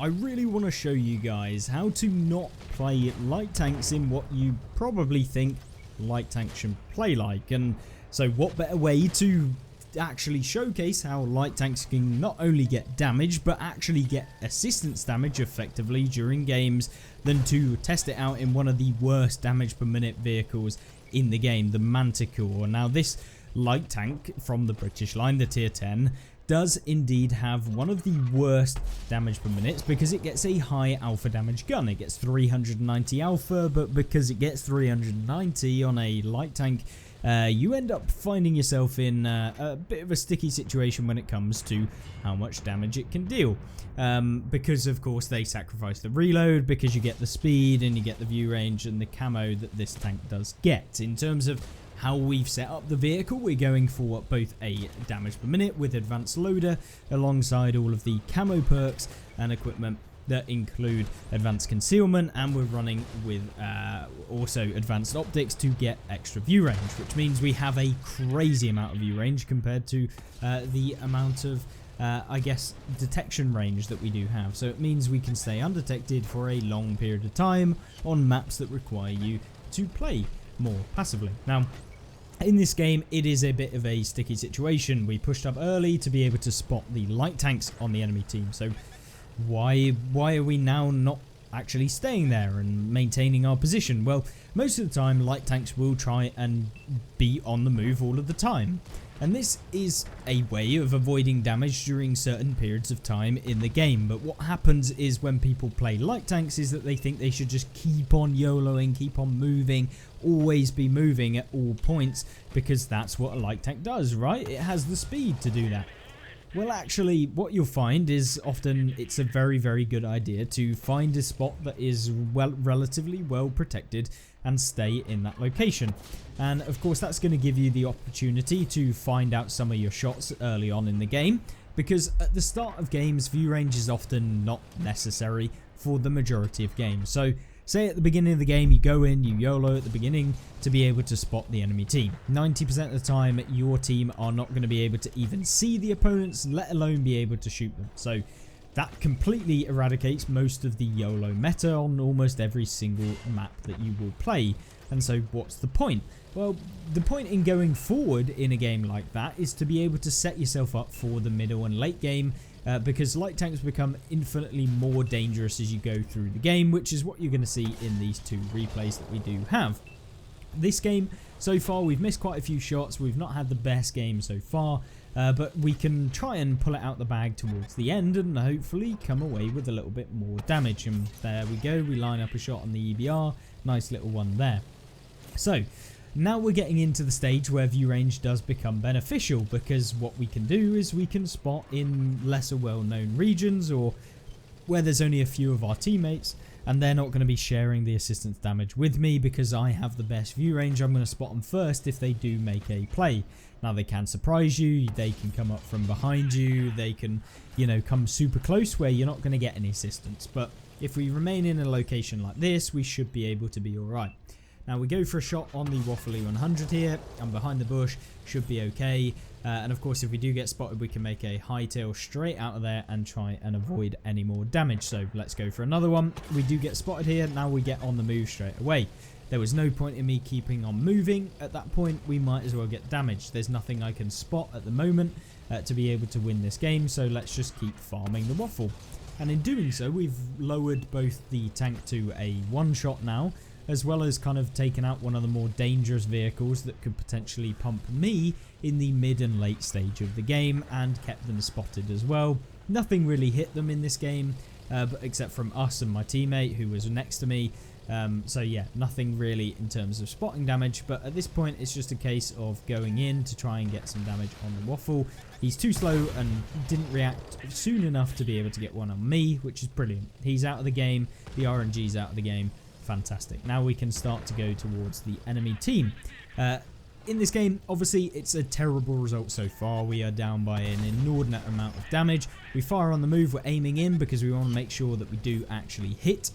I really want to show you guys how to not play light tanks in what you probably think light tanks should play like. And so what better way to actually showcase how light tanks can not only get damage but actually get assistance damage effectively during games than to test it out in one of the worst damage per minute vehicles in the game, the Manticore. Now this light tank from the British line, the tier 10, does indeed have one of the worst damage per minute because it gets a high alpha damage gun. It gets 390 alpha, but because it gets 390 on a light tank, you end up finding yourself in a bit of a sticky situation when it comes to how much damage it can deal. Because of course they sacrifice the reload, because you get the speed and you get the view range and the camo that this tank does get. In terms of how we've set up the vehicle, we're going for both a damage per minute with advanced loader alongside all of the camo perks and equipment that include advanced concealment, and we're running with also advanced optics to get extra view range, which means we have a crazy amount of view range compared to the amount of I guess detection range that we do have. So it means we can stay undetected for a long period of time on maps that require you to play more passively. Now in this game it is a bit of a sticky situation. We pushed up early to be able to spot the light tanks on the enemy team, so why are we now not actually staying there and maintaining our position? Well, most of the time light tanks will try and be on the move all of the time, and this is a way of avoiding damage during certain periods of time in the game. But what happens is when people play light tanks is that they think they should just keep on YOLOing, keep on moving, always be moving at all points, because that's what a light tank does, right? It has the speed to do that. Well, actually, what you'll find is often it's a very, very good idea to find a spot that is relatively well protected and stay in that location. And of course, that's going to give you the opportunity to find out some of your shots early on in the game, because at the start of games, view range is often not necessary for the majority of games. So say at the beginning of the game, you go in, you YOLO at the beginning to be able to spot the enemy team. 90% of the time, your team are not going to be able to even see the opponents, let alone be able to shoot them. So that completely eradicates most of the YOLO meta on almost every single map that you will play. And so what's the point? Well, the point in going forward in a game like that is to be able to set yourself up for the middle and late game, because light tanks become infinitely more dangerous as you go through the game, which is what you're going to see in these two replays that we do have. This game, so far, we've missed quite a few shots. We've not had the best game so far, but we can try and pull it out the bag towards the end and hopefully come away with a little bit more damage. And there we go. We line up a shot on the EBR. Nice little one there. So now we're getting into the stage where view range does become beneficial, because what we can do is we can spot in lesser well-known regions or where there's only a few of our teammates and they're not going to be sharing the assistance damage with me because I have the best view range. I'm going to spot them first if they do make a play. Now they can surprise you, they can come up from behind you, they can, you know, come super close where you're not going to get any assistance. But if we remain in a location like this, we should be able to be alright. Now we go for a shot on the Waffly 100 here. I'm behind the bush, should be okay. And of course, if we do get spotted, we can make a hightail straight out of there and try and avoid any more damage. So let's go for another one. We do get spotted here. Now we get on the move straight away. There was no point in me keeping on moving. At that point, we might as well get damaged. There's nothing I can spot at the moment to be able to win this game. So let's just keep farming the Waffle. And in doing so, we've lowered both the tank to a one-shot now, as well as kind of taken out one of the more dangerous vehicles that could potentially pump me in the mid and late stage of the game, and kept them spotted as well. Nothing really hit them in this game, but except from us and my teammate who was next to me. So yeah, nothing really in terms of spotting damage, but at this point it's just a case of going in to try and get some damage on the Waffle. He's too slow and didn't react soon enough to be able to get one on me, which is brilliant. He's out of the game, the RNG's out of the game. Fantastic. Now we can start to go towards the enemy team. In this game, obviously, it's a terrible result so far. We are down by an inordinate amount of damage. We fire on the move. We're aiming in because we want to make sure that we do actually hit.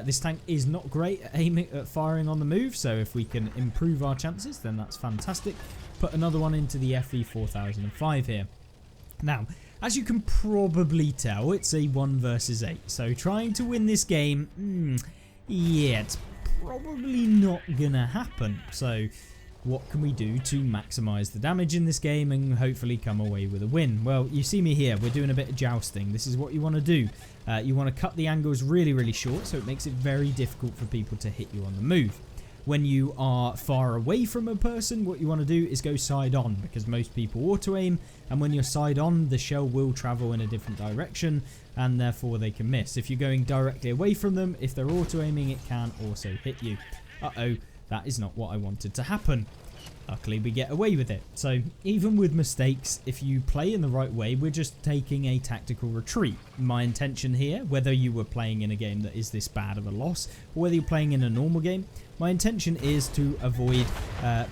This tank is not great at firing on the move, so if we can improve our chances, then that's fantastic. Put another one into the FE 4005 here. Now, As you can probably tell, it's a 1 versus 8. So trying to win this game, yeah, it's probably not gonna happen. So what can we do to maximize the damage in this game and hopefully come away with a win? Well, you see me here, we're doing a bit of jousting. This is what you want to do. You want to cut the angles really, really short, so it makes it very difficult for people to hit you on the move. When you are far away from a person, what you want to do is go side on, because most people auto aim, and when you're side on, the shell will travel in a different direction and therefore they can miss. If you're going directly away from them, if they're auto aiming, it can also hit you. Uh-oh, that is not what I wanted to happen. Luckily we get away with it. So even with mistakes, if you play in the right way, we're just taking a tactical retreat. My intention here, whether you were playing in a game that is this bad of a loss, or whether you're playing in a normal game, my intention is to avoid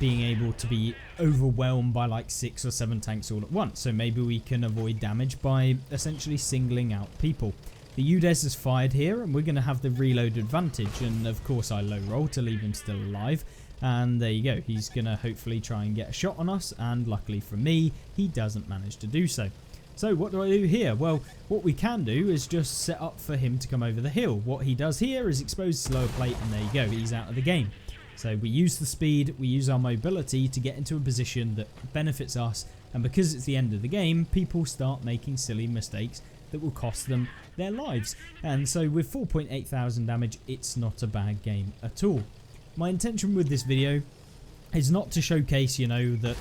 being able to be overwhelmed by like 6 or 7 tanks all at once. So maybe we can avoid damage by essentially singling out people. The UDES is fired here and we're going to have the reload advantage, and of course I low roll to leave him still alive. And there you go, he's going to hopefully try and get a shot on us, and luckily for me, he doesn't manage to do so. So what do I do here? Well, what we can do is just set up for him to come over the hill. What he does here is expose slower plate, and there you go, he's out of the game. So we use the speed, we use our mobility to get into a position that benefits us, and because it's the end of the game, people start making silly mistakes that will cost them their lives. And so with 4.8 thousand damage, it's not a bad game at all. My intention with this video is not to showcase, that,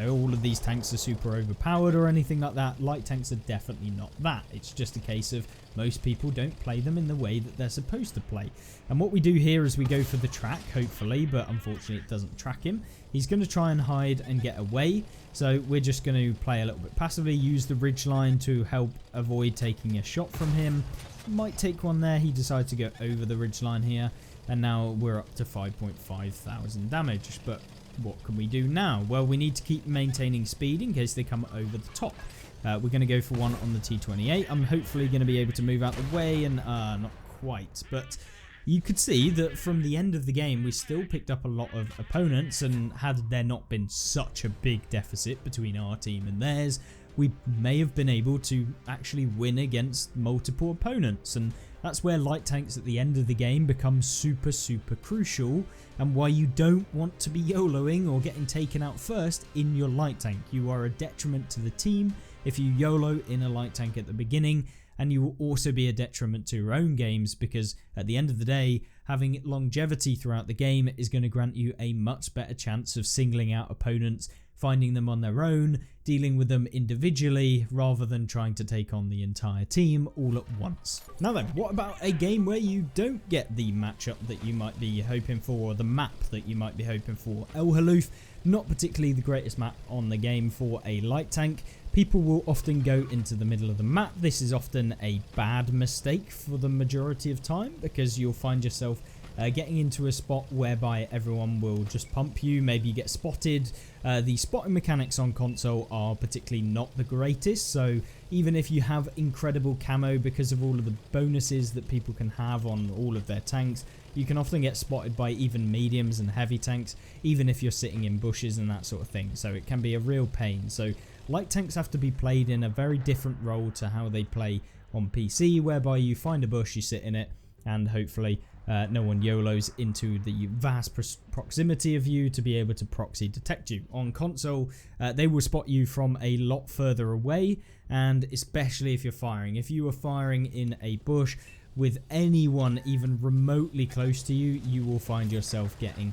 all of these tanks are super overpowered or anything like that. Light tanks are definitely not that. It's just a case of most people don't play them in the way that they're supposed to play. And what we do here is we go for the track, hopefully, but unfortunately it doesn't track him. He's going to try and hide and get away. So we're just going to play a little bit passively, use the ridge line to help avoid taking a shot from him. Might take one there. He decides to go over the ridge line here. And now we're up to 5.5 thousand damage. But what can we do now? Well, we need to keep maintaining speed in case they come over the top. We're going to go for one on the T28. I'm hopefully going to be able to move out the way, and not quite. But you could see that from the end of the game, we still picked up a lot of opponents, and had there not been such a big deficit between our team and theirs, we may have been able to actually win against multiple opponents. And that's where light tanks at the end of the game become super, super crucial, and why you don't want to be YOLOing or getting taken out first in your light tank. You are a detriment to the team if you YOLO in a light tank at the beginning, and you will also be a detriment to your own games, because at the end of the day, having longevity throughout the game is going to grant you a much better chance of singling out opponents, finding them on their own, dealing with them individually, rather than trying to take on the entire team all at once. Now then, what about a game where you don't get the matchup that you might be hoping for, or the map that you might be hoping for? El Haloof, not particularly the greatest map on the game for a light tank. People will often go into the middle of the map. This is often a bad mistake for the majority of time, because you'll find yourself getting into a spot whereby everyone will just pump you. Maybe you get spotted. The spotting mechanics on console are particularly not the greatest, so even if you have incredible camo because of all of the bonuses that people can have on all of their tanks, you can often get spotted by even mediums and heavy tanks, even if you're sitting in bushes and that sort of thing. So it can be a real pain. So light tanks have to be played in a very different role to how they play on PC, whereby you find a bush, you sit in it, and hopefully no one YOLOs into the vast proximity of you to be able to proxy detect you. On console, they will spot you from a lot further away, and especially if you're firing. If you are firing in a bush with anyone even remotely close to you, you will find yourself getting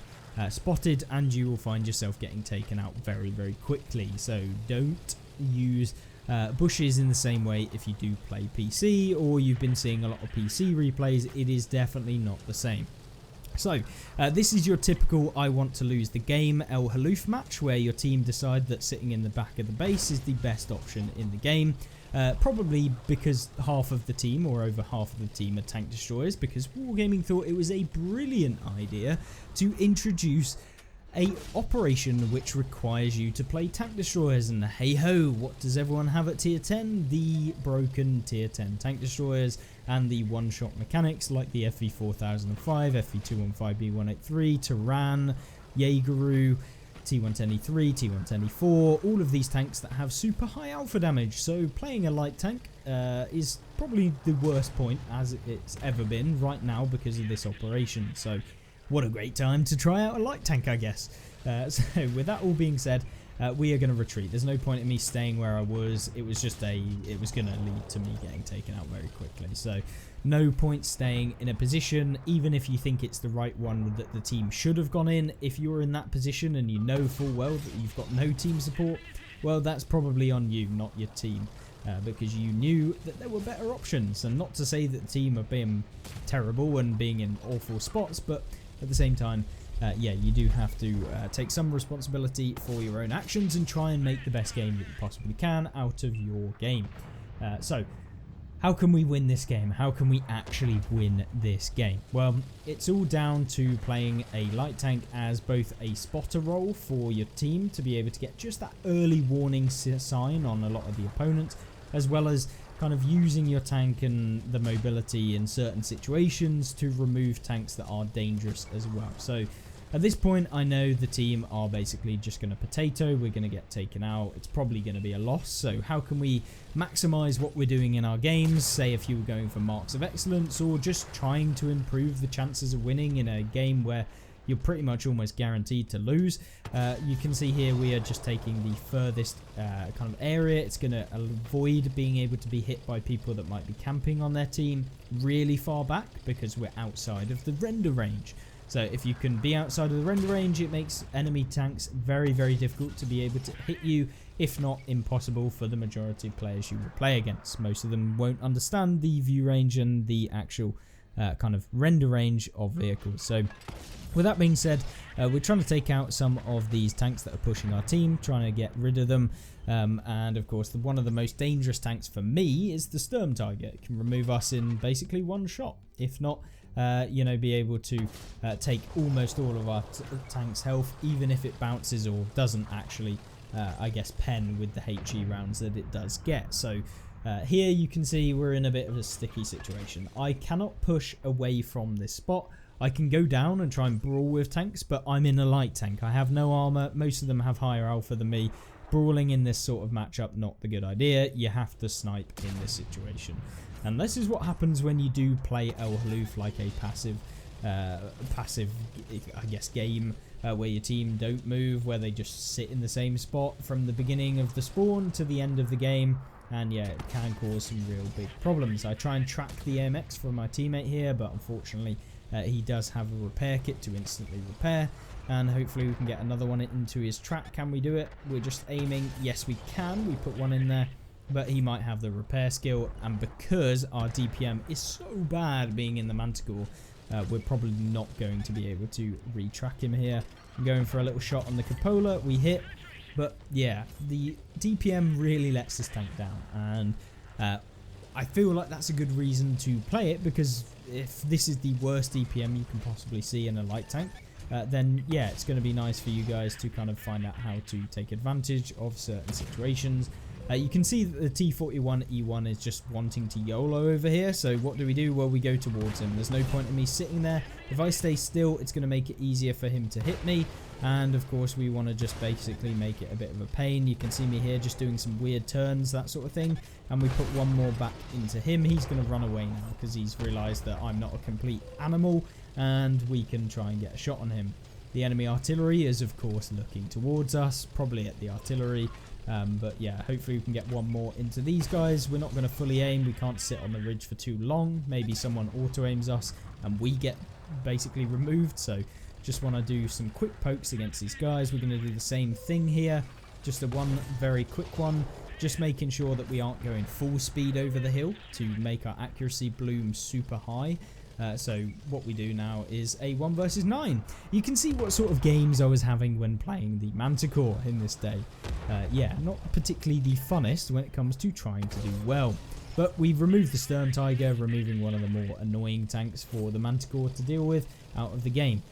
spotted, and you will find yourself getting taken out very, very quickly. So don't use bushes in the same way if you do play PC, or you've been seeing a lot of PC replays. It is definitely not the same. So this is your typical I want to lose the game El Haloof match, where your team decide that sitting in the back of the base is the best option in the game. Probably because half of the team, or over half of the team, are tank destroyers, because Wargaming thought it was a brilliant idea to introduce a operation which requires you to play tank destroyers. And hey ho, what does everyone have at tier 10? The broken tier 10 tank destroyers and the one-shot mechanics like the FV4005, FV215B183, Tyran, Jaegeru, T110E3, T110E4, all of these tanks that have super high alpha damage. So playing a light tank is probably the worst point as it's ever been right now because of this operation. So what a great time to try out a light tank, I guess. So with that all being said, we are going to retreat. There's no point in me staying where I was. It was going to lead to me getting taken out very quickly. So no point staying in a position, even if you think it's the right one that the team should have gone in. If you're in that position and you know full well that you've got no team support, well, that's probably on you, not your team. Because you knew that there were better options. And not to say that the team are being terrible and being in awful spots, but at the same time, yeah, you do have to take some responsibility for your own actions and try and make the best game that you possibly can out of your game. So, how can we win this game? How can we actually win this game? Well, it's all down to playing a light tank as both a spotter role for your team to be able to get just that early warning sign on a lot of the opponents, as well as kind of using your tank and the mobility in certain situations to remove tanks that are dangerous as well. So at this point, I know the team are basically just going to potato. We're going to get taken out. It's probably going to be a loss. So how can we maximize what we're doing in our games? Say if you were going for marks of excellence or just trying to improve the chances of winning in a game where you're pretty much almost guaranteed to lose. You can see here we are just taking the furthest kind of area. It's going to avoid being able to be hit by people that might be camping on their team really far back because we're outside of the render range. So if you can be outside of the render range, it makes enemy tanks very, very difficult to be able to hit you, if not impossible for the majority of players you will play against. Most of them won't understand the view range and the actual kind of render range of vehicles. So with that being said, we're trying to take out some of these tanks that are pushing our team, trying to get rid of them. And of course, one of the most dangerous tanks for me is the Sturm Tiger. It can remove us in basically one shot, if not you know, be able to take almost all of our tank's health, even if it bounces or doesn't actually, I guess, pen with the HE rounds that it does get. So here you can see we're in a bit of a sticky situation. I cannot push away from this spot. I can go down and try and brawl with tanks, but I'm in a light tank. I have no armor. Most of them have higher alpha than me. Brawling in this sort of matchup, not the good idea. You have to snipe in this situation. And this is what happens when you do play El Haloof like a passive, I guess, game where your team don't move, where they just sit in the same spot from the beginning of the spawn to the end of the game. And yeah, it can cause some real big problems. I try and track the AMX from my teammate here, but unfortunately he does have a repair kit to instantly repair. And hopefully we can get another one into his track. Can we do it? We're just aiming. Yes, we can. We put one in there. But he might have the repair skill, and because our DPM is so bad being in the Manticore, we're probably not going to be able to retrack him here. I'm going for a little shot on the cupola, we hit, but yeah, the DPM really lets this tank down, and I feel like that's a good reason to play it, because if this is the worst DPM you can possibly see in a light tank, then yeah, it's going to be nice for you guys to kind of find out how to take advantage of certain situations. You can see that the T41E1 is just wanting to YOLO over here. So what do? Well, we go towards him. There's no point in me sitting there. If I stay still, it's going to make it easier for him to hit me. And of course, we want to just basically make it a bit of a pain. You can see me here just doing some weird turns, that sort of thing. And we put one more back into him. He's going to run away now because he's realized that I'm not a complete animal. And we can try and get a shot on him. The enemy artillery is, of course, looking towards us, probably at the artillery. But yeah, hopefully we can get one more into these guys. We're not going to fully aim. We can't sit on the ridge for too long. Maybe someone auto-aims us and we get basically removed. So just want to do some quick pokes against these guys. We're going to do the same thing here. Just a one very quick one. Just making sure that we aren't going full speed over the hill to make our accuracy bloom super high. So what we do now is a 1 versus 9. You can see what sort of games I was having when playing the Manticore in this day. Yeah, not particularly the funnest when it comes to trying to do well. But we've removed the Sturm Tiger, removing one of the more annoying tanks for the Manticore to deal with out of the game.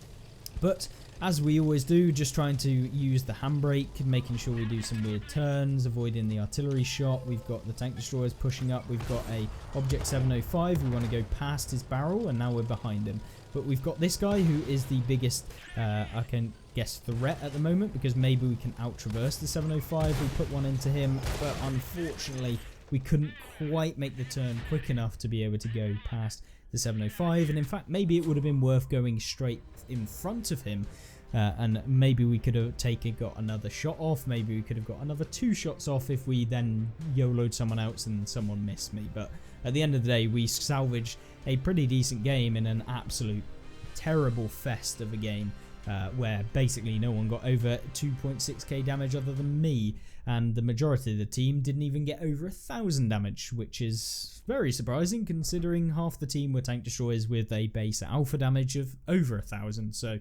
But as we always do, just trying to use the handbrake, making sure we do some weird turns, avoiding the artillery shot. We've got the tank destroyers pushing up. We've got a Object 705. We want to go past his barrel, and now we're behind him. But we've got this guy who is the biggest, I can guess, threat at the moment, because maybe we can out-traverse the 705. We put one into him, but unfortunately we couldn't quite make the turn quick enough to be able to go past the 705, and in fact maybe it would have been worth going straight in front of him, and maybe we could have got another shot off. Maybe we could have got another 2 shots off if we then YOLO'd someone else and someone missed me. But at the end of the day, we salvaged a pretty decent game in an absolute terrible fest of a game, where basically no one got over 2.6k damage other than me, and the majority of the team didn't even get over 1,000 damage, which is very surprising considering half the team were tank destroyers with a base alpha damage of over 1,000. So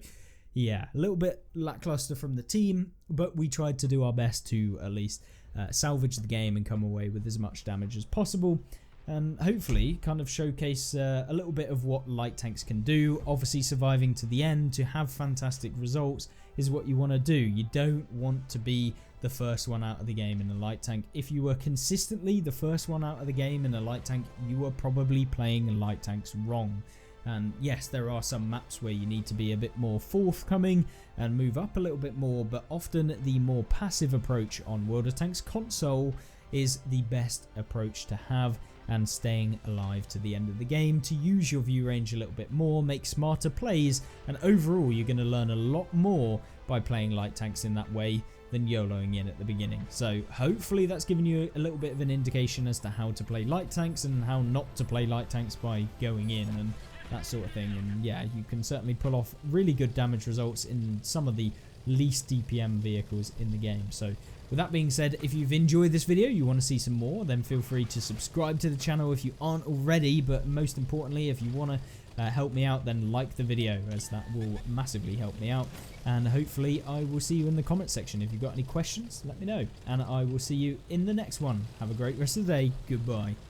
yeah, a little bit lackluster from the team, but we tried to do our best to at least salvage the game and come away with as much damage as possible, and hopefully kind of showcase a little bit of what light tanks can do. Obviously surviving to the end to have fantastic results is what you want to do. You don't want to be the first one out of the game in a light tank. If you were consistently the first one out of the game in a light tank, you are probably playing light tanks wrong. And yes, there are some maps where you need to be a bit more forthcoming and move up a little bit more, but often the more passive approach on World of Tanks console is the best approach to have, and staying alive to the end of the game to use your view range a little bit more, make smarter plays, and overall you're going to learn a lot more by playing light tanks in that way than YOLOing in at the beginning. So hopefully that's given you a little bit of an indication as to how to play light tanks and how not to play light tanks by going in and that sort of thing. And yeah, you can certainly pull off really good damage results in some of the least DPM vehicles in the game. So with that being said, if you've enjoyed this video, you want to see some more, then feel free to subscribe to the channel if you aren't already. But most importantly, if you want to help me out, then like the video, as that will massively help me out. And hopefully I will see you in the comment section. If you've got any questions, let me know, and I will see you in the next one. Have a great rest of the day. Goodbye.